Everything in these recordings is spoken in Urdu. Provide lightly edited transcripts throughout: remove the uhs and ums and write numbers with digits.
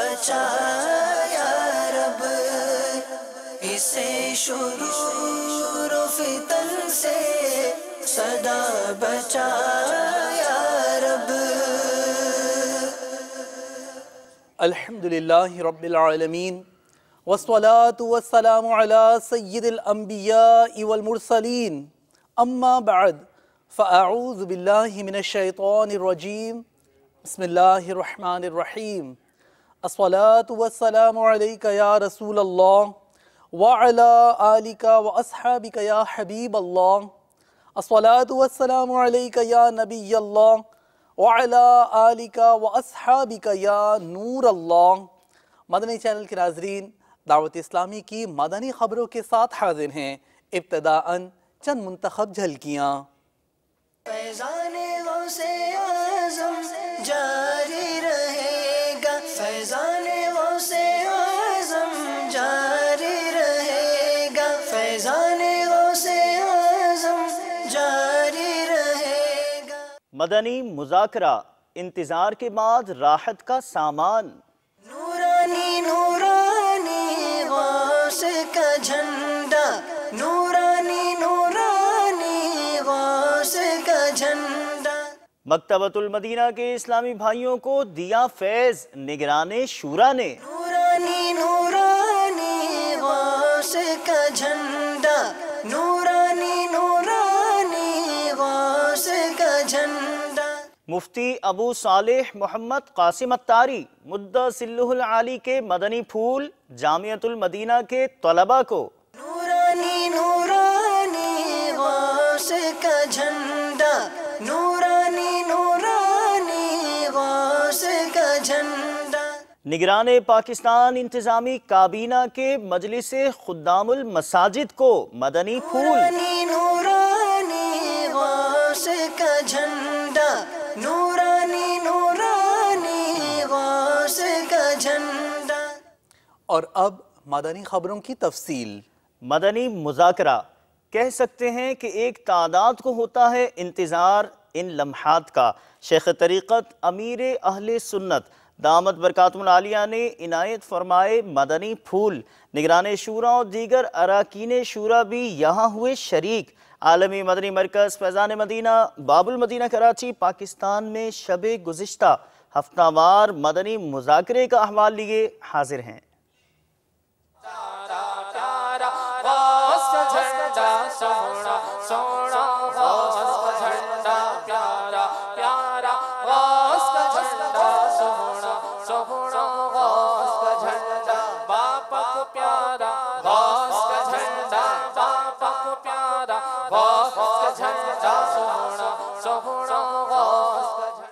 بچا یا رب، اسے شرور و فتن سے سدا بچا یا رب۔ الحمدللہ رب العالمین، والصلاة والسلام علی سید الانبیاء والمرسلین، اما بعد فاعوذ باللہ من الشیطان الرجیم، بسم اللہ الرحمن الرحیم۔ الصلاة والسلام علیک یا رسول اللہ وعلی آلک واصحابک یا حبیب اللہ۔ الصلاة والسلام علیک یا نبی اللہ وعلی آلک واصحابک یا نور اللہ۔ مدنی چینل کے ناظرین، دعوت اسلامی کی مدنی خبروں کے ساتھ حاضر ہیں۔ ابتداءً چند منتخب جھلکیاں۔ فیضان غوث اعظم جاری رہے گا، فیضان غوث اعظم جاری رہے گا، فیضان غوث اعظم جاری رہے گا۔ مدنی مذاکرہ، انتظار کے بعد راحت کا سامان۔ نورانی نورانی غوث کا جھنڈا، نورانی نورانی غوث کا جھنڈا۔ مکتبۃ المدینہ کے اسلامی بھائیوں کو دیا فیض نگران شورا نے۔ نورانی نورانی غوث کا جھنڈا، نورانی نورانی غوث کا جھنڈا۔ مفتی ابو صالح محمد قاسم اتاری مدّ سلہ العالی کے مدنی پھول جامعۃ المدینہ کے طلباء کو۔ نورانی نورانی غوث کا جھنڈا، نورانی نورانی غوث کا جھنڈا۔ نگران پاکستان انتظامی کابینہ کے مجلس خدام المساجد کو مدنی پھول۔ نورانی نورانی غوث کا جھنڈا، نورانی نورانی غوث کا جھنڈا۔ اور اب مدنی خبروں کی تفصیل۔ مدنی مذاکرہ، کہہ سکتے ہیں کہ ایک تعداد کو ہوتا ہے انتظار ان لمحات کا۔ شیخ طریقت امیر اہل سنت دامت برکاتہم العالیہ نے عنایت فرمائے مدنی پھول۔ نگران شورا اور دیگر اراکین شورا بھی یہاں ہوئے شریک۔ عالمی مدنی مرکز فیضان مدینہ باب المدینہ کراچی پاکستان میں شب گزشتہ ہفتہ وار مدنی مذاکرے کا احوال لیے حاضر ہیں۔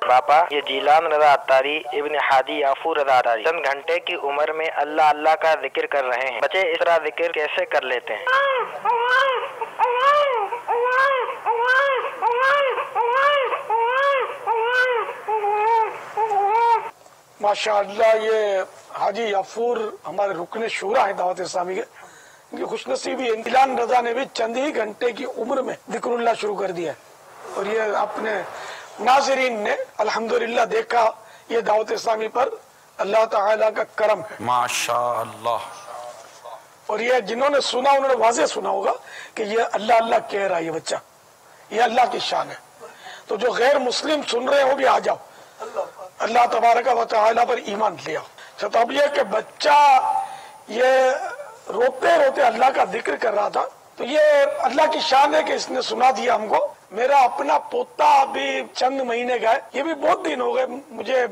باپا یہ جیلان رضا اتاری ابن ہادی یافور رضا اتاری چند گھنٹے کی عمر میں اللہ اللہ کا ذکر کر رہے ہیں۔ بچے اس طرح ذکر کیسے کر لیتے ہیں؟ ماشاءاللہ یہ حاجی یافور ہمارے رکن شورا ہے دعوت اسلامی کے، ان کی خوش نصیبی ہے۔ جیلان رضا نے بھی چند ہی گھنٹے کی عمر میں ذکر اللہ شروع کر دیا ہے، اور یہ اپنے ناظرین نے الحمدللہ دیکھا، یہ دعوت اسلامی پر اللہ تعالیٰ کا کرم ہے ماشاءاللہ۔ اور یہ جنہوں نے سنا انہوں نے واضح سنا ہوگا کہ یہ اللہ اللہ کہہ رہا ہے، یہ بچہ یہ اللہ کی شان ہے۔ تو جو غیر مسلم سن رہے ہیں وہ بھی آ جاؤ، اللہ تبارک و تعالیٰ پر ایمان لے آؤ۔ خطاب یہ کہ بچہ یہ روتے روتے اللہ کا ذکر کر رہا تھا، تو یہ اللہ کی شان ہے کہ اس نے سنا دیا ہم کو۔ میرا اپنا پوتا بھی چند مہینے کا ہے، یہ بھی بہت دن ہو گئے، مجھے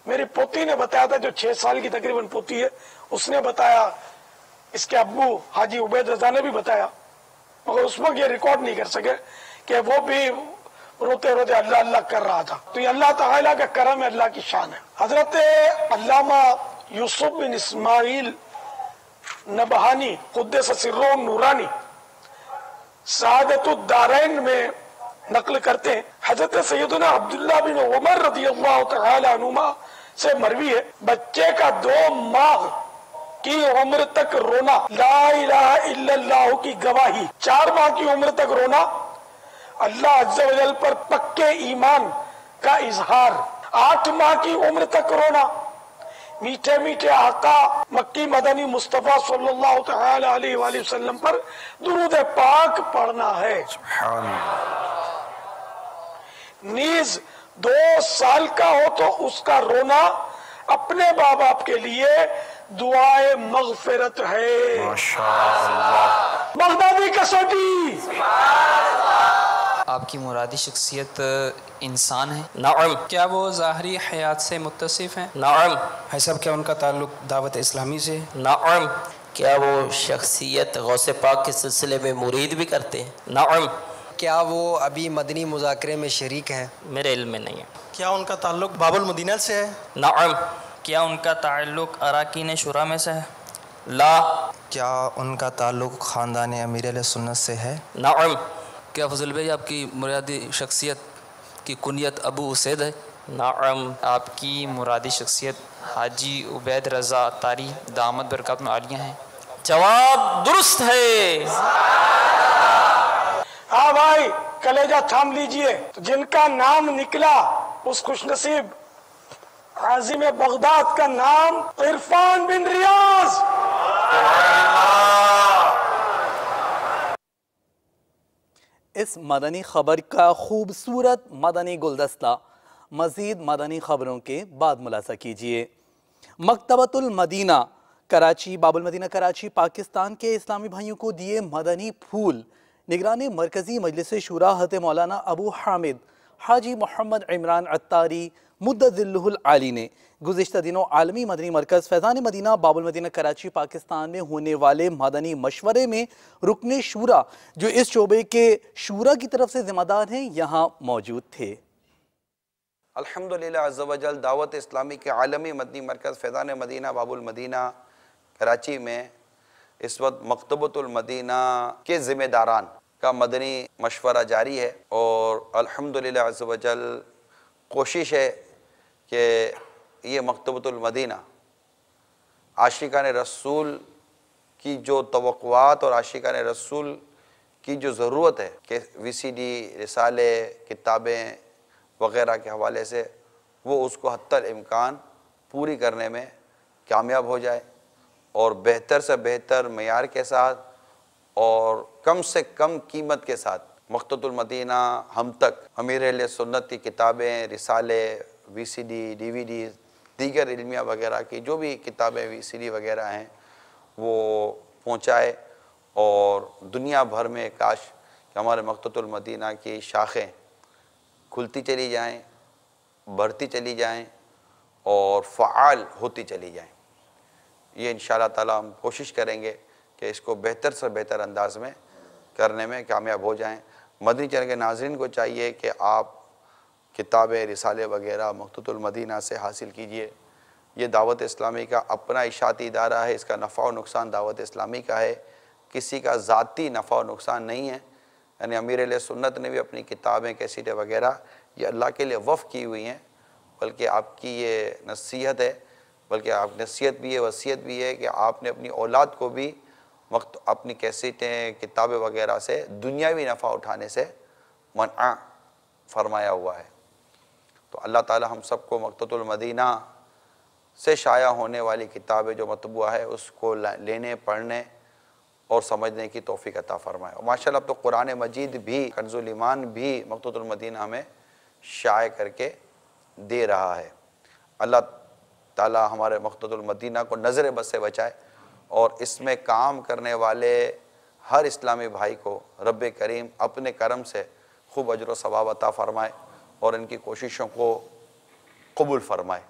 میری پوتی نے بتایا تھا، جو 6 سال کی تقریباً پوتی ہے، اس نے بتایا، اس کے ابو حاجی عبید رضا نے بھی بتایا، مگر اس وقت یہ ریکارڈ نہیں کر سکے کہ وہ بھی روتے روتے اللہ اللہ کر رہا تھا۔ تو یہ اللہ تعالیٰ کا کرم ہے، اللہ کی شان ہے۔ حضرت علامہ یوسف بن اسماعیل نبہانی قدس سرہ نورانی سعادت الدارین میں نقل کرتے ہیں، حضرت سیدنا عبداللہ بن عمر رضی اللہ تعالی عنہما سے مروی ہے، بچے کا 2 ماہ کی عمر تک رونا، لا الہ الا اللہ کی گواہی، 4 ماہ کی عمر تک رونا، اللہ عز و جل پر پکے ایمان کا اظہار، 8 ماہ کی عمر تک رونا، میٹھے میٹھے آقا مکی مدنی مصطفیٰ صلی اللہ تعالی علیہ وآلہ وسلم پر درود پاک پڑھنا ہے۔ نیز 2 سال کا ہو تو اس کا رونا اپنے ماں باپ کے لیے دعائے مغفرت ہے۔ بغدادی کسوٹی۔ آپ کی مرادی شخصیت انسان ہے؟ نعم۔ کیا وہ ظاہری حیات سے متصف ہیں؟ نعم۔ بھائی صاحب کیا ان کا تعلق دعوت اسلامی سے؟ نعم۔ کیا وہ شخصیت غوث پاک کے سلسلے میں مرید بھی کرتے ہیں؟ نعم۔ کیا وہ ابھی مدنی مذاکرے میں شریک ہیں؟ میرے علم میں نہیں ہے۔ کیا ان کا تعلق باب المدینہ سے ہے؟ نعم۔ کیا ان کا تعلق اراکین شورا میں سے ہے؟ لا۔ کیا ان کا تعلق خاندان امیر علیہ سنت سے ہے؟ نعم۔ کیا فضل بھائی آپ کی مرادی شخصیت کی کنیت ابو اسید ہے؟ نعم۔ آپ کی مرادی شخصیت حاجی عبید رضا عطاری دامت برکاتہ عالیہ ہیں؟ جواب درست ہے۔ ہاں بھائی کلیجہ تھام لیجئے، جن کا نام نکلا اس خوش نصیب عازم بغداد کا نام عرفان بن ریاض۔ اس مدنی خبر کا خوبصورت مدنی گلدستہ مزید مدنی خبروں کے بعد ملاحظہ کیجیے۔ مکتبۃ المدینہ کراچی باب المدینہ کراچی پاکستان کے اسلامی بھائیوں کو دیے مدنی پھول۔ نگران مرکزی مجلس شورا حضرت مولانا ابو حامد حاجی محمد عمران عطاری مدد ذلہ العالی نے گزشتہ دنوں عالمی مدنی مرکز فیضان مدینہ باب المدینہ کراچی پاکستان میں ہونے والے مدنی مشورے میں رکن شورا جو اس شعبے کے شورا کی طرف سے ذمہ دار ہیں یہاں موجود تھے۔ الحمدللہ عز و جل دعوت اسلامی کے عالمی مدنی مرکز فیضان مدینہ باب المدینہ کراچی میں اس وقت مکتبۃ المدینہ کے ذمہ داران کا مدنی مشورہ جاری ہے، اور الحمدللہ عز و جل کوشش ہے کہ یہ مکتبۃ المدینہ عاشقان رسول کی جو توقعات اور عاشقان رسول کی جو ضرورت ہے کہ VCD رسالے کتابیں وغیرہ کے حوالے سے وہ اس کو حتی الامکان پوری کرنے میں کامیاب ہو جائے، اور بہتر سے بہتر معیار کے ساتھ اور کم سے کم قیمت کے ساتھ مکتبۃ المدینہ ہم تک امیر اہل سنت کی کتابیں رسالے VCD DVD دیگر علمیہ وغیرہ کی جو بھی کتابیں VCD وغیرہ ہیں وہ پہنچائے، اور دنیا بھر میں کاش کہ ہمارے مکتبۃ المدینہ کی شاخیں کھلتی چلی جائیں، بڑھتی چلی جائیں اور فعال ہوتی چلی جائیں۔ یہ انشاءاللہ تعالی ہم کوشش کریں گے کہ اس کو بہتر سے بہتر انداز میں کرنے میں کامیاب ہو جائیں۔ مدنی چینل کے ناظرین کو چاہیے کہ آپ کتابیں رسالے وغیرہ مکتبۃ المدینہ سے حاصل کیجئے۔ یہ دعوت اسلامی کا اپنا اشاعتی ادارہ ہے، اس کا نفع و نقصان دعوت اسلامی کا ہے، کسی کا ذاتی نفع و نقصان نہیں ہے۔ یعنی امیر علیہ سنت نے بھی اپنی کتابیں کیسیٹیں وغیرہ یہ اللہ کے لیے وقف کی ہوئی ہیں، بلکہ آپ کی یہ نصیحت ہے، بلکہ آپ نصیحت بھی ہے وصیت بھی ہے کہ آپ نے اپنی اولاد کو بھی اپنی کیسیٹیں کتابیں وغیرہ سے دنیاوی نفع اٹھانے سے منع فرمایا ہوا ہے۔ تو اللہ تعالی ہم سب کو مکتبۃ المدینہ سے شائع ہونے والی کتابیں جو مطبوعہ ہے اس کو لینے پڑھنے اور سمجھنے کی توفیق عطا فرمائے۔ اور ماشاءاللہ اب تو قرآن مجید بھی کنز الایمان بھی مکتبۃ المدینہ میں شائع کر کے دے رہا ہے۔ اللہ تعالی ہمارے مکتبۃ المدینہ کو نظر بد سے بچائے، اور اس میں کام کرنے والے ہر اسلامی بھائی کو رب کریم اپنے کرم سے خوب اجر و ثواب عطا فرمائے اور ان کی کوششوں کو قبول فرمائے۔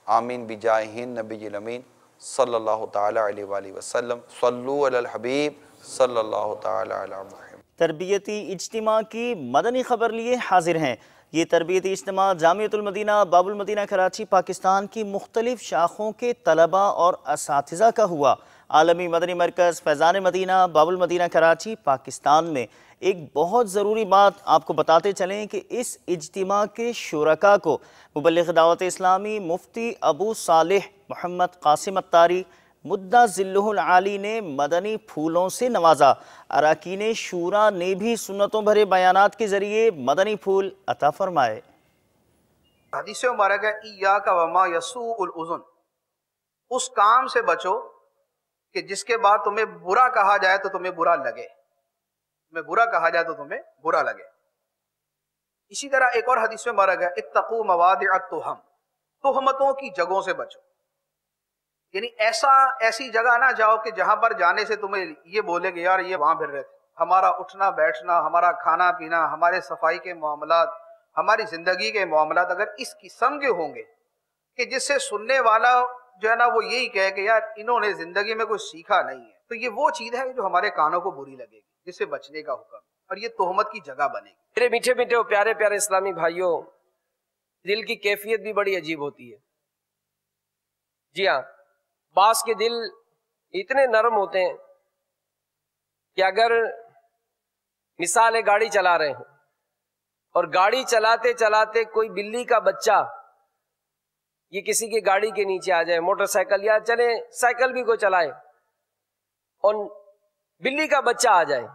آمین بجاہ نبی الامین صلی اللہ تعالی علیہ وآلہ وسلم۔ صلو علی الحبیب صلی اللہ تعالی علی محمد۔ تربیتی اجتماع کی مدنی خبر لیے حاضر ہیں۔ یہ تربیتی اجتماع جامعۃ المدینہ باب المدینہ کراچی پاکستان کی مختلف شاخوں کے طلباء اور اساتذہ کا ہوا۔ عالمی مدنی مرکز فیضان مدینہ باب المدینہ کراچی پاکستان میں ایک بہت ضروری بات آپ کو بتاتے چلیں کہ اس اجتماع کے شرکاء کو مبلغ دعوت اسلامی مفتی ابو صالح محمد قاسم عطاری مدہ ذلہ العالی نے مدنی پھولوں سے نوازا۔ اراکین شورا نے بھی سنتوں بھرے بیانات کے ذریعے مدنی پھول عطا فرمائے۔ حدیث مبارکہ ایاک وما یسوء الاذن، اس کام سے بچو کہ جس کے بعد تمہیں برا کہا جائے تو تمہیں برا لگے، تمہیں برا کہا جائے تو تمہیں برا لگے۔ اسی طرح ایک اور حدیث میں مارا گیا اتقوا مواضع التہم، تہمتوں کی جگہوں سے بچو، یعنی ایسی جگہ نہ جاؤ کہ جہاں پر جانے سے تمہیں یہ بولے کہ یار یہ وہاں پھر رہے تھے۔ ہمارا اٹھنا بیٹھنا، ہمارا کھانا پینا، ہمارے صفائی کے معاملات، ہماری زندگی کے معاملات اگر اس قسم کے ہوں گے کہ جس سے سننے والا جو ہے نا وہ یہی کہے کہ یار انہوں نے زندگی میں کچھ سیکھا نہیں ہے، تو یہ وہ چیز ہے جو ہمارے کانوں کو بری لگے گی، جس سے بچنے کا حکم، اور یہ تہمت کی جگہ بنے گی۔ میرے میٹھے میٹھے اور پیارے پیارے اسلامی بھائیوں، دل کی کیفیت بھی بڑی عجیب ہوتی ہے۔ جی ہاں، بعض کے دل اتنے نرم ہوتے ہیں کہ اگر مثال ہے گاڑی چلا رہے ہیں اور گاڑی چلاتے چلاتے کوئی بلی کا بچہ یہ کسی کی گاڑی کے نیچے آ جائے، موٹر سائیکل یا چلے سائیکل بھی کوئی چلائے اور بلی کا بچہ آ جائے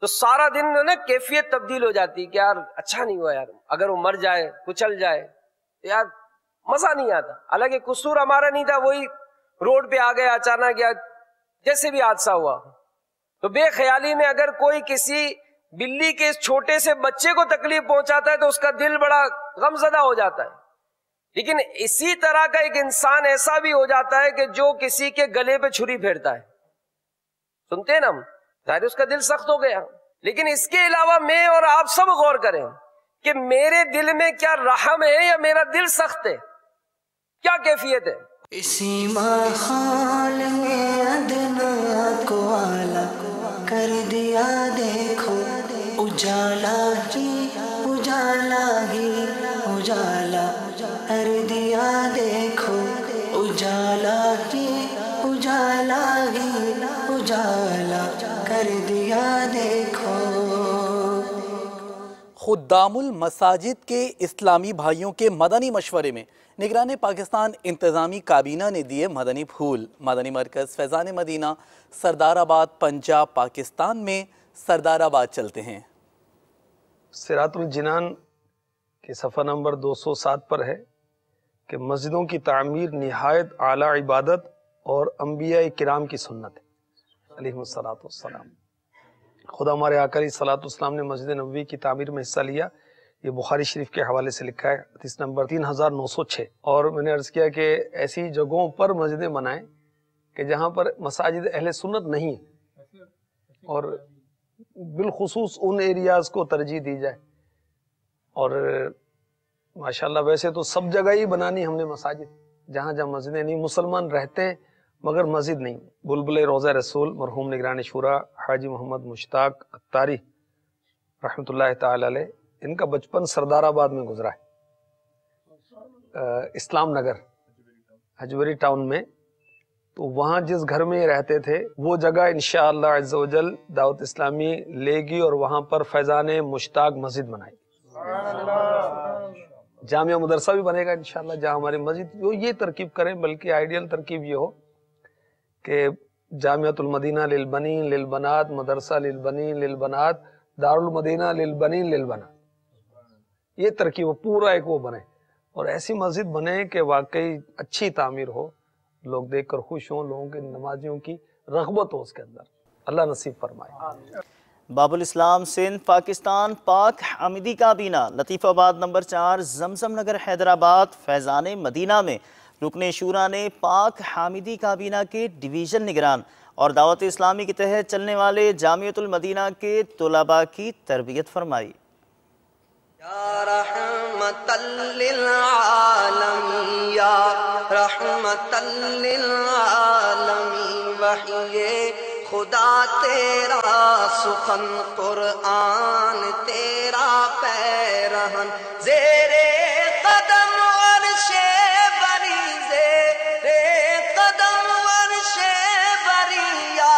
تو سارا دن نا کیفیت تبدیل ہو جاتی کہ یار اچھا نہیں ہوا، یار اگر وہ مر جائے کچل جائے تو یار مزہ نہیں آتا۔ حالانکہ قصور ہمارا نہیں تھا، وہی روڈ پہ آ گیا اچانک، یا جیسے بھی حادثہ ہوا تو بے خیالی میں اگر کوئی کسی بلی کے اس چھوٹے سے بچے کو تکلیف پہنچاتا ہے تو اس کا دل بڑا غمزدہ ہو جاتا ہے۔ لیکن اسی طرح کا ایک انسان ایسا بھی ہو جاتا ہے کہ جو کسی کے گلے پہ چھری پھیرتا ہے، سنتے ہیں نا ہم، ظاہر اس کا دل سخت ہو گیا۔ لیکن اس کے علاوہ میں اور آپ سب غور کریں کہ میرے دل میں کیا رحم ہے یا میرا دل سخت ہے، کیا کیفیت ہے؟ اسی ماحول میں ادنا کو آلہ کر دیا دیکھو، اجالا ہی اجالا ہی اجالا کر دیا دیکھو، اجالا ہی اجالا ہی اجالا کر دیا دیکھو۔ خدام المساجد کے اسلامی بھائیوں کے مدنی مشورے میں نگران پاکستان انتظامی کابینہ نے دیے مدنی پھول۔ مدنی مرکز فیضان مدینہ سردار آباد پنجاب پاکستان میں سردار آباد چلتے ہیں۔ صراط الجنان کے صفحہ نمبر 207 پر ہے کہ مسجدوں کی تعمیر نہایت اعلیٰ عبادت اور انبیاء کرام کی سنت ہے علیہ الصلوۃ والسلام۔ خدا ہمارے آقا علیہ الصلوۃ والسلام نے مسجد نبوی کی تعمیر میں حصہ لیا، یہ بخاری شریف کے حوالے سے لکھا ہے، حدیث نمبر 3906۔ اور میں نے عرض کیا کہ ایسی جگہوں پر مسجدیں بنائیں کہ جہاں پر مساجد اہل سنت نہیں ہے، اور بالخصوص ان ایریاز کو ترجیح دی جائے۔ اور ماشاءاللہ ویسے تو سب جگہ ہی بنانی ہم نے مساجد، جہاں جہاں مسجدیں نہیں، مسلمان رہتے ہیں مگر مسجد نہیں۔ بلبل روضہ رسول مرحوم نگران شورا حاجی محمد مشتاق اتاری رحمۃ اللہ تعالی علیہ، ان کا بچپن سردار آباد میں گزرا ہے، اسلام نگر حجویری ٹاؤن میں۔ تو وہاں جس گھر میں رہتے تھے وہ جگہ انشاءاللہ عز و جل دعوت اسلامی لے گی اور وہاں پر فیضان مشتاق مسجد بنائے گی، جامعہ مدرسہ بھی بنے گا انشاءاللہ، جہاں ہماری مسجد وہ یہ ترکیب کریں، بلکہ آئیڈیل ترکیب یہ ہو کہ جامعۃ المدینہ للبنین للبنات، مدرسہ للبنین للبنات، دار المدینہ للبنین للبنات، یہ ترکیب پورا ایک وہ بنے، اور ایسی مسجد بنے کہ واقعی اچھی تعمیر ہو، لوگ دیکھ کر خوش ہوں، لوگوں کے نمازیوں کی رغبت ہو اس کے اندر، اللہ نصیب فرمائے۔ باب الاسلام سندھ پاکستان پاک حامدی کابینہ لطیف آباد نمبر 4 زمزم نگر حیدرآباد فیضان مدینہ میں رکن شورا نے پاک حامدی کابینہ کے ڈویژن نگران اور دعوت اسلامی کے تحت چلنے والے جامعۃ المدینہ کے طلباء کی تربیت فرمائی۔ یا رحمت للعالمین یا رحمت للعالمین، وحی خدا تیرا سخن قرآن تیرا پیرہن، زیر قدم عرش بری، زیر قدم عرش بری، یا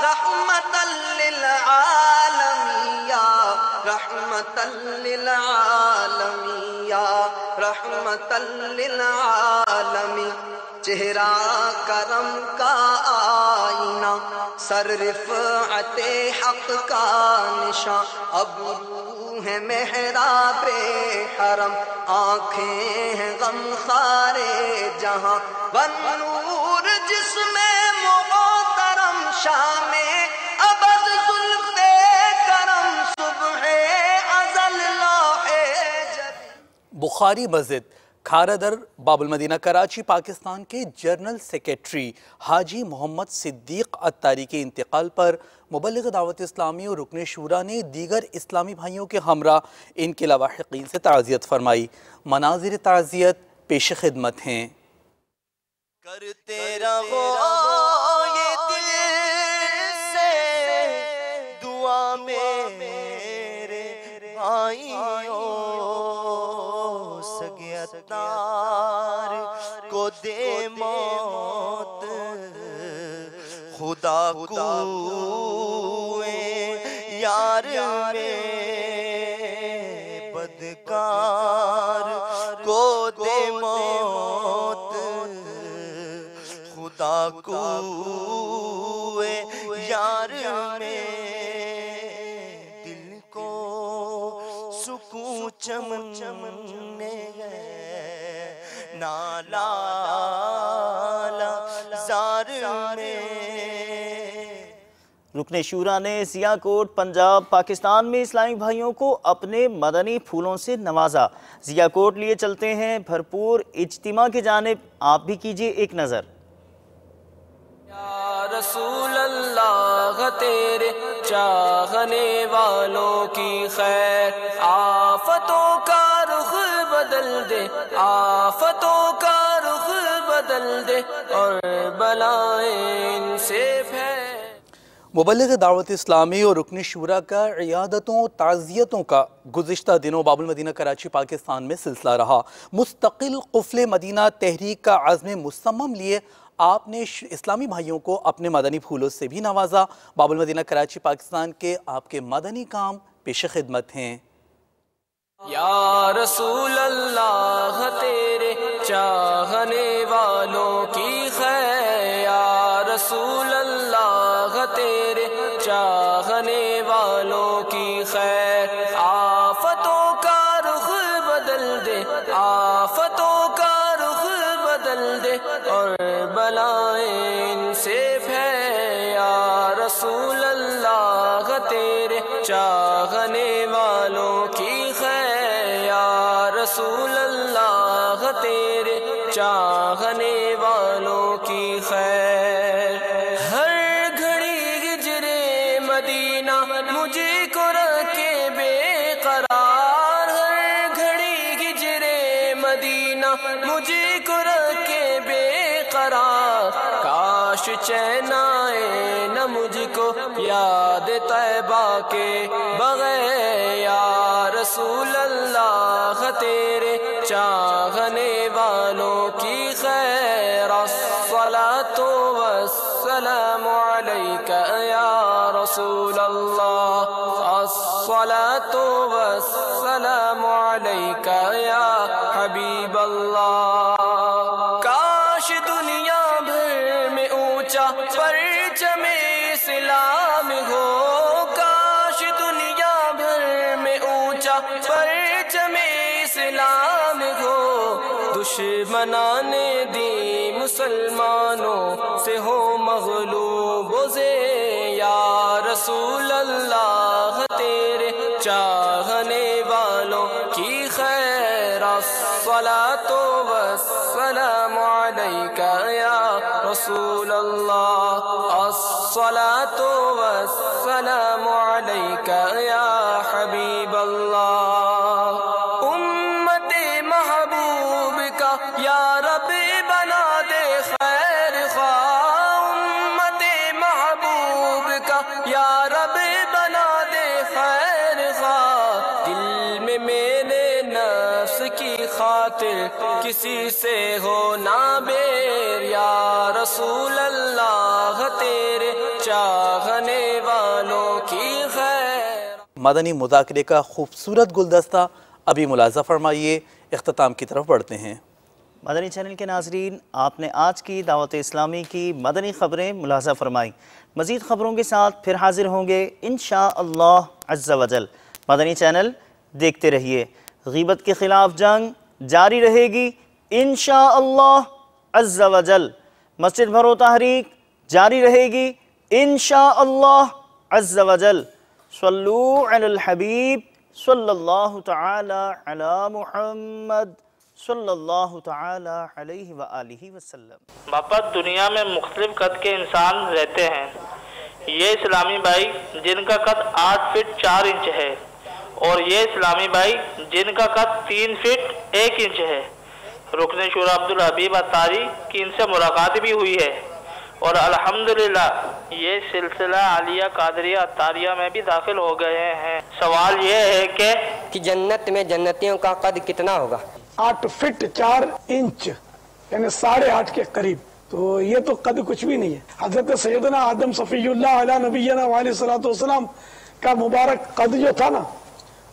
رحمت للعالمین یا رحمت للعالمین یا رحمت للعالمین، چہرہ کرم کا آئینہ، سر رفعت حق کا نشاں، اب روح ہے محراب حرم، آنکھیں ہیں غم خار جہاں، ونور جسم محترم، شام ابد زلف کرم، صبح ازل لوح جبین۔ بخاری مسجد کھارا در باب المدینہ کراچی پاکستان کے جنرل سیکریٹری حاجی محمد صدیق عطاری کے انتقال پر مبلغ دعوت اسلامی اور رکن شورا نے دیگر اسلامی بھائیوں کے ہمراہ ان کے لاحقین سے تعزیت فرمائی۔ مناظر تعزیت پیش خدمت ہیں۔ کرتے رہو یہ دل سے دعا میرے بھائیوں، سگے اتار کو دے موت، خدا کوئے یار میں بدکار کو دے موت، خدا کوئے یار میں دل کو سکون چمنے گئے نالا زار میں۔ رکن شورا نے سیاہ کوٹ پنجاب پاکستان میں اسلامی بھائیوں کو اپنے مدنی پھولوں سے نوازا۔ سیاہ کوٹ لیے چلتے ہیں بھرپور اجتماع کی جانب، آپ بھی کیجئے ایک نظر۔ یا رسول اللہ تیرے چاہنے والوں کی خیر، آفتوں کا رخ بدل دے، آفتوں کا رخ بدل دے، اور بلائیں ان سے پھیر۔ مبلغ دعوت اسلامی اور رکن شورا کا عیادتوں و تعزیتوں کا گزشتہ دنوں باب المدینہ کراچی پاکستان میں سلسلہ رہا۔ مستقل قفل مدینہ تحریک کا عزم مصمم لیے آپ نے اسلامی بھائیوں کو اپنے مدنی پھولوں سے بھی نوازا۔ باب المدینہ کراچی پاکستان کے آپ کے مدنی کام پیش خدمت ہیں۔ یا رسول اللہ تیرے چاہنے والوں کی خیر، یا رسول اللہ تیرے چاہنے والوں کی خیر، آفتوں کا رخ بدل دے، آفتوں کا رخ بدل دے، اور بلائیں ان سے پھیر۔ یا رسول اللہ تیرے چاہنے والوں کی خیر، یا رسول اللہ تیرے چاہنے والوں کی خیر۔ ہر گھڑی ہجرے مدینہ مجھے کو رکھے بے قرار، ہر گھڑی ہجرے مدینہ مجھے کو رکھے بے قرار، کاش چین آئے نہ مجھ کو یاد طیبہ کے بغیر۔ یا رسول اللہ تیرے چاہنے والوں کی خیر، الصلاۃ والسلام علیک یا رسول اللہ، الصلاۃ والسلام علیک یا حبیب اللہ۔ کاش دنیا بھر میں اونچا پرچم اسلام ہو، کاش دنیا بھر میں اونچا پرچم اسلام ہو، دشمنان دین مسلمانوں سے ہو مغلوب وزے۔ یا رسول اللہ تیرے چاہنے والوں کی خیر، الصلاۃ والسلام علیک یا رسول اللہ، الصلاۃ والسلام علیک یا حبیب اللہ۔ امت محبوب کا یا رب بنا دے خیر خواہ، امت محبوب کا یا رب بنا دے خیر خواہ، دل میں میرے نفس کی خاطر کسی سے ہو نہ بیر۔ یا رسول اللہ تیرے چاہنے والوں کی خیر۔ مدنی مذاکرے کا خوبصورت گلدستہ ابھی ملاحظہ فرمائیے، اختتام کی طرف بڑھتے ہیں۔ مدنی چینل کے ناظرین، آپ نے آج کی دعوت اسلامی کی مدنی خبریں ملاحظہ فرمائی۔ مزید خبروں کے ساتھ پھر حاضر ہوں گے انشاءاللہ عز و جل۔ مدنی چینل دیکھتے رہیے۔ غیبت کے خلاف جنگ جاری رہے گی انشاءاللہ عز و جل۔ مسجد بھرو تحریک جاری رہے گی انشاءاللہ عز و جل۔ صلو علی الحبیب صلی اللہ تعالی علی محمد صلی اللہ تعالی علیہ وآلہ وسلم۔ باپا، دنیا میں مختلف قد کے انسان رہتے ہیں۔ یہ اسلامی بھائی جن کا قد 8 فٹ 4 انچ ہے، اور یہ اسلامی بھائی جن کا قد 3 فٹ 1 انچ ہے۔ رکن شورا عبدالحبیب اتاری کی ان سے ملاقات بھی ہوئی ہے، اور الحمدللہ یہ سلسلہ عالیہ قادریہ اتاریہ میں بھی داخل ہو گئے ہیں۔ سوال یہ ہے کہ جنت میں جنتیوں کا قد کتنا ہوگا؟ 8 فٹ 4 انچ یعنی 8.5 کے قریب۔ تو یہ تو قد کچھ بھی نہیں ہے۔ حضرت سیدنا آدم صفی اللہ علیہ نبینا علیہ الصلوۃ والسلام کا مبارک قد جو تھا نا،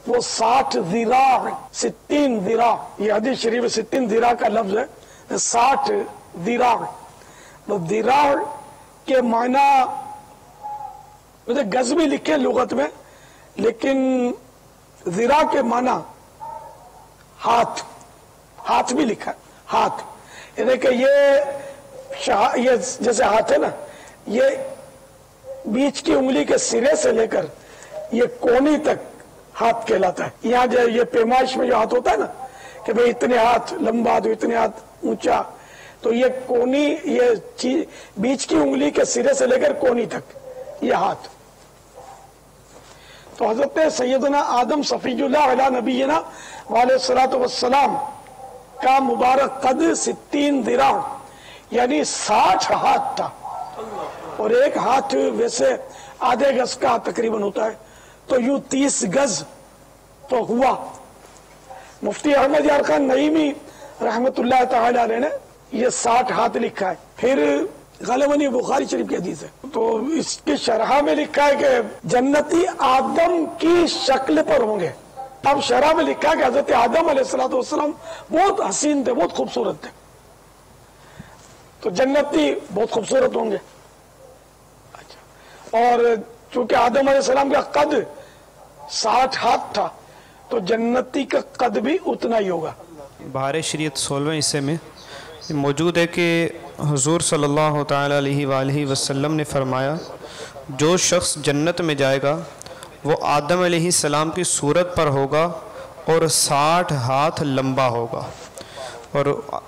وہ 60 ذراع 60 ذراع، یہ حدیث شریف 60 ذراع کا لفظ ہے، 60 ذراع۔ تو ذراع کے معنی گز بھی لکھے لغت میں، لیکن ذراع کے معنی ہاتھ بھی لکھا ہے، ہاتھ۔ یعنی کہ یہ جیسے ہاتھ ہے نا، یہ بیچ کی انگلی کے سرے سے لے کر یہ کونی تک ہاتھ کہلاتا ہے۔ یہاں جو یہ پیمائش میں جو ہاتھ ہوتا ہے نا کہ بھئی اتنے ہاتھ لمبا تو اتنے ہاتھ اونچا، تو یہ کونی، یہ بیچ کی انگلی کے سرے سے لے کر کونی تک یہ ہاتھ۔ تو حضرت سیدنا آدم صفی اللہ علیہ نبینا علیہ الصلوۃ والسلام کا مبارک قد 60 ذراع یعنی 60 ہاتھ تھا، اور ایک ہاتھ ویسے آدھے گز کا تقریباً ہوتا ہے، تو یوں 30 گز تو ہوا۔ مفتی احمد یار خان نعیمی رحمت اللہ تعالی علیہ نے یہ 60 ہاتھ لکھا ہے۔ پھر غالباً یہ بخاری شریف کی حدیث ہے، تو اس کی شرح میں لکھا ہے کہ جنتی آدم کی شکل پر ہوں گے۔ اب شرح میں لکھا ہے کہ حضرت آدم علیہ السلام بہت حسین تھے، بہت خوبصورت تھے، تو جنتی بہت خوبصورت ہوں گے۔ اور چونکہ آدم علیہ السلام کا قد 60 ہاتھ تھا، تو جنتی کا قد بھی اتنا ہی ہوگا۔ بہار شریعت 16ویں حصے میں موجود ہے کہ حضور صلی اللہ تعالی علیہ وآلہ وسلم نے فرمایا، جو شخص جنت میں جائے گا وہ آدم علیہ السلام کی صورت پر ہوگا اور 60 ہاتھ لمبا ہوگا۔ اور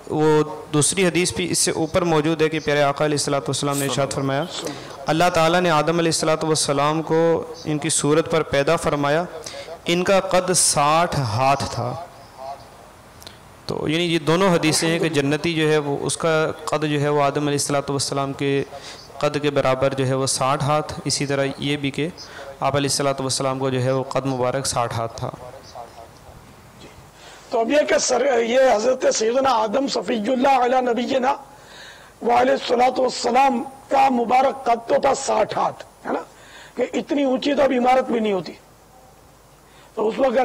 وہ دوسری حدیث بھی اس سے اوپر موجود ہے کہ پیارے آقا علیہ السلام نے ارشاد فرمایا، اللہ تعالیٰ نے آدم علیہ السلام کو ان کی صورت پر پیدا فرمایا، ان کا قد 60 ہاتھ تھا۔ تو یعنی یہ دونوں حدیثیں ہیں کہ جنتی جو ہے وہ اس کا قد جو ہے وہ آدم علیہ السلام کے قد کے برابر جو ہے وہ 60 ہاتھ، اسی طرح یہ بھی کہ آپ علیہ السلام کو جو ہے وہ قد مبارک 60 ہاتھ تھا۔ تو اب یہ کہ یہ حضرت سیدنا آدم صفی اللہ علیہ نبینا وعلیہ الصلوۃ والسلام کا مبارک قد تو تھا 60 ہاتھ، ہے نا، کہ اتنی اونچی تو اب عمارت بھی نہیں ہوتی۔ تو اس وقت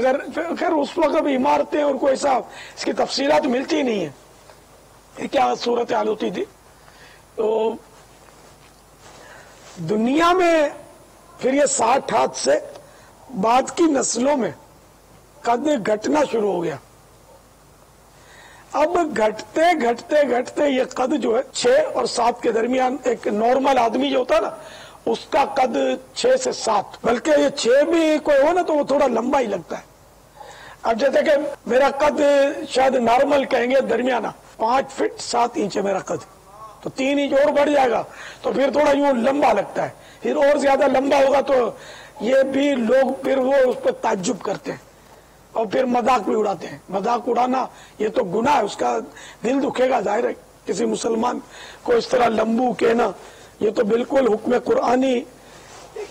خیر اس وقت اب عمارتیں اور کوئی ایسا اس کی تفصیلات ملتی نہیں ہیں، کیا صورتحال ہوتی تھی۔ تو دنیا میں پھر یہ 60 ہاتھ سے بعد کی نسلوں میں قد گھٹنا شروع ہو گیا۔ اب گھٹتے گھٹتے گھٹتے یہ قد جو ہے 6 اور 7 کے درمیان، ایک نارمل آدمی جو ہوتا ہے نا اس کا قد 6 سے 7، بلکہ یہ 6 بھی کوئی ہو نا تو وہ تھوڑا لمبا ہی لگتا ہے۔ اب جیسے کہ میرا قد شاید نارمل کہیں گے درمیانہ 5 فٹ 7 انچ ہے میرا قد، تو 3 انچ اور بڑھ جائے گا تو پھر تھوڑا یوں لمبا لگتا ہے، پھر اور زیادہ لمبا ہوگا تو یہ بھی لوگ پھر وہ اس پہ تعجب کرتے ہیں اور پھر مذاق بھی اڑاتے ہیں۔ مذاق اڑانا یہ تو گناہ ہے، اس کا دل دکھے گا، ظاہر ہے کسی مسلمان کو اس طرح لمبو کہنا یہ تو بالکل حکم قرآنی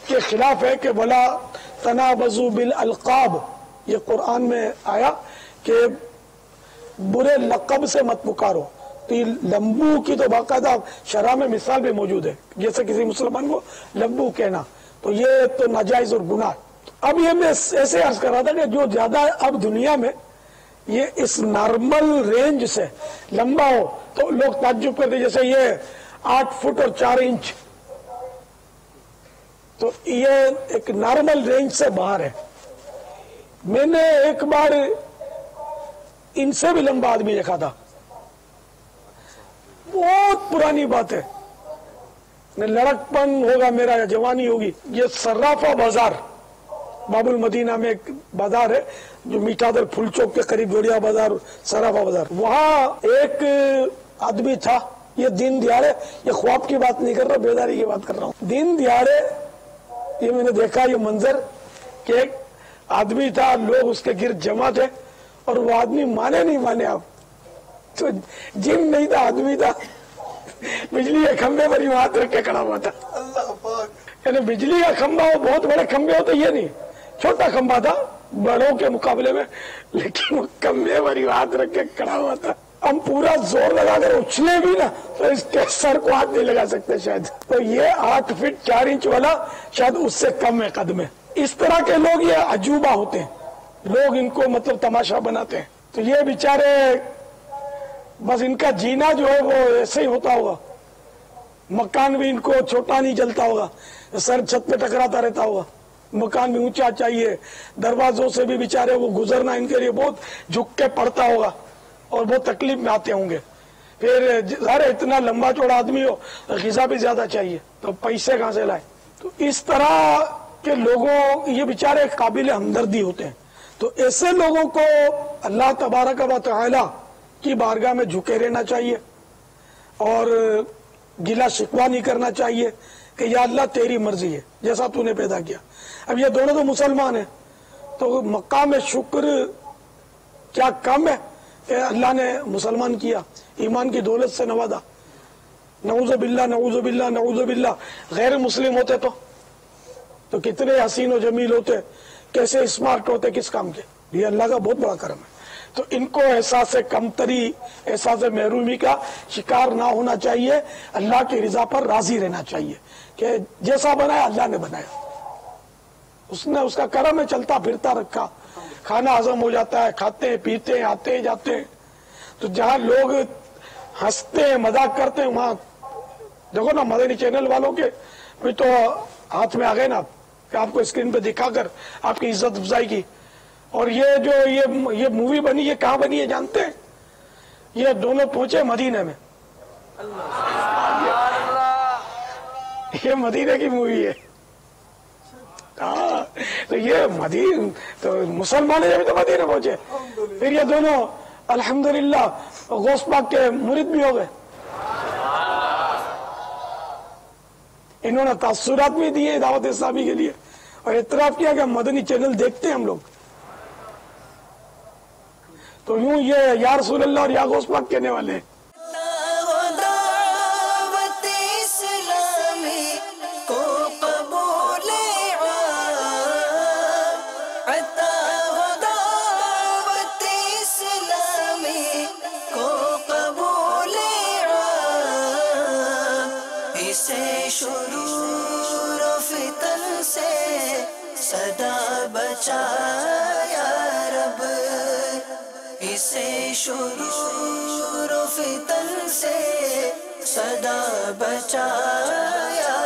کے خلاف ہے کہ وَلَا تَنَابَزُوا بِالْأَلْقَابِ، یہ قرآن میں آیا کہ برے لقب سے مت پکارو۔ تو یہ لمبو کی تو باقاعدہ شرع میں مثال بھی موجود ہے، جیسے کسی مسلمان کو لمبو کہنا، تو یہ تو ناجائز اور گناہ۔ اب یہ میں ایسے عرض کر رہا تھا کہ جو زیادہ اب دنیا میں یہ اس نارمل رینج سے لمبا ہو تو لوگ تعجب کرتے، جیسے یہ 8 فٹ اور 4 انچ، تو یہ ایک نارمل رینج سے باہر ہے۔ میں نے ایک بار ان سے بھی لمبا آدمی دیکھا تھا، بہت پرانی بات ہے، لڑکپن ہوگا میرا یا جوانی ہوگی۔ یہ صرافہ بازار باب المدینہ میں ایک بازار ہے جو میٹھا در پھول چوک کے قریب، جوڑیا بازار، صرافہ بازار، وہاں ایک آدمی تھا، یہ دن دیہڑے، یہ خواب کی بات نہیں کر رہا، بیداری کی بات کر رہا ہوں، دن دیہڑے یہ میں نے دیکھا یہ منظر کہ ایک آدمی تھا، لوگ اس کے گرد جمع تھے، اور وہ آدمی مانے نہیں مانے آپ تو جن نہیں تھا، آدمی تھا، بجلی کے کھمبے پر ہاتھ رکھ کے کھڑا ہوا تھا۔ یعنی بجلی کا کھمبا ہو، بہت بڑے کھمبے ہوتے، یہ نہیں، چھوٹا کھمبا تھا بڑوں کے مقابلے میں، لیکن وہ کھمبے پر ہاتھ رکھ کے کھڑا ہوا تھا۔ ہم پورا زور لگا کر اچھلے بھی نا تو اس کے سر کو ہاتھ نہیں لگا سکتے شاید، تو یہ 8 فٹ 4 انچ والا شاید اس سے کم ہے قد میں۔ اس طرح کے لوگ یہ عجوبہ ہوتے ہیں، لوگ ان کو مطلب تماشا بناتے ہیں، تو یہ بیچارے بس ان کا جینا جو ہے وہ ایسے ہی ہوتا ہوگا، مکان بھی ان کو چھوٹا نہیں چلتا ہوگا، سر چھت پہ ٹکراتا رہتا ہوگا، مکان بھی اونچا چاہیے، دروازوں سے بھی بیچارے وہ گزرنا ان کے لیے بہت جھک کے پڑتا ہوگا اور بہت تکلیف میں آتے ہوں گے۔ پھر ظاہر اتنا لمبا چوڑا آدمی ہو، غذا بھی زیادہ چاہیے، تو پیسے کہاں سے لائے؟ تو اس طرح کے لوگوں، یہ بیچارے قابل ہمدردی ہوتے ہیں، تو ایسے لوگوں کو اللہ تبارک و تعالی کی بارگاہ میں جھکے رہنا چاہیے اور گلا شکوہ نہیں کرنا چاہیے کہ یا اللہ تیری مرضی ہے جیسا تو نے پیدا کیا۔ اب یہ دونوں تو مسلمان ہیں، تو مقام شکر کیا کم ہے کہ اللہ نے مسلمان کیا، ایمان کی دولت سے نوازا؟ نعوذ باللہ نعوذ باللہ نعوذ باللہ، غیر مسلم ہوتے تو کتنے حسین و جمیل ہوتے، کیسے اسمارٹ ہوتے، کس کام کے؟ یہ اللہ کا بہت بڑا کرم ہے۔ تو ان کو احساس کمتری، احساس محرومی کا شکار نہ ہونا چاہیے، اللہ کی رضا پر راضی رہنا چاہیے کہ جیسا بنایا اللہ نے بنایا، اس نے اس کا کرم ہے، چلتا پھرتا رکھا، کھانا ہضم ہو جاتا ہے، کھاتے ہیں پیتے ہیں، آتے ہیں جاتے ہیں۔ تو جہاں لوگ ہنستے ہیں مذاق کرتے ہیں، وہاں دیکھو نا مدنی چینل والوں کے بھی تو ہاتھ میں آ گئے نا کہ آپ کو اسکرین پہ دکھا کر آپ کی عزت افزائی کی۔ اور یہ جو یہ مووی بنی، یہ کہاں بنی ہے جانتے ہیں؟ یہ دونوں پہنچے مدینے میں، یہ مدینے کی مووی ہے۔ تو یہ مدینہ تو مسلمان ہیں، تو مدینے پہنچے، پھر یہ دونوں الحمدللہ غوث پاک کے مرید بھی ہو گئے۔ انہوں نے تاثرات بھی دیے دعوت اسلامی کے لیے اور اعتراف کیا کہ مدنی چینل دیکھتے ہیں ہم لوگ، تو یوں یہ یا رسول اللہ اور یا غوث پاک کہنے والے ہیں۔ صدا بچا یا رب، اسے شرور و فتن سے صدا بچا یا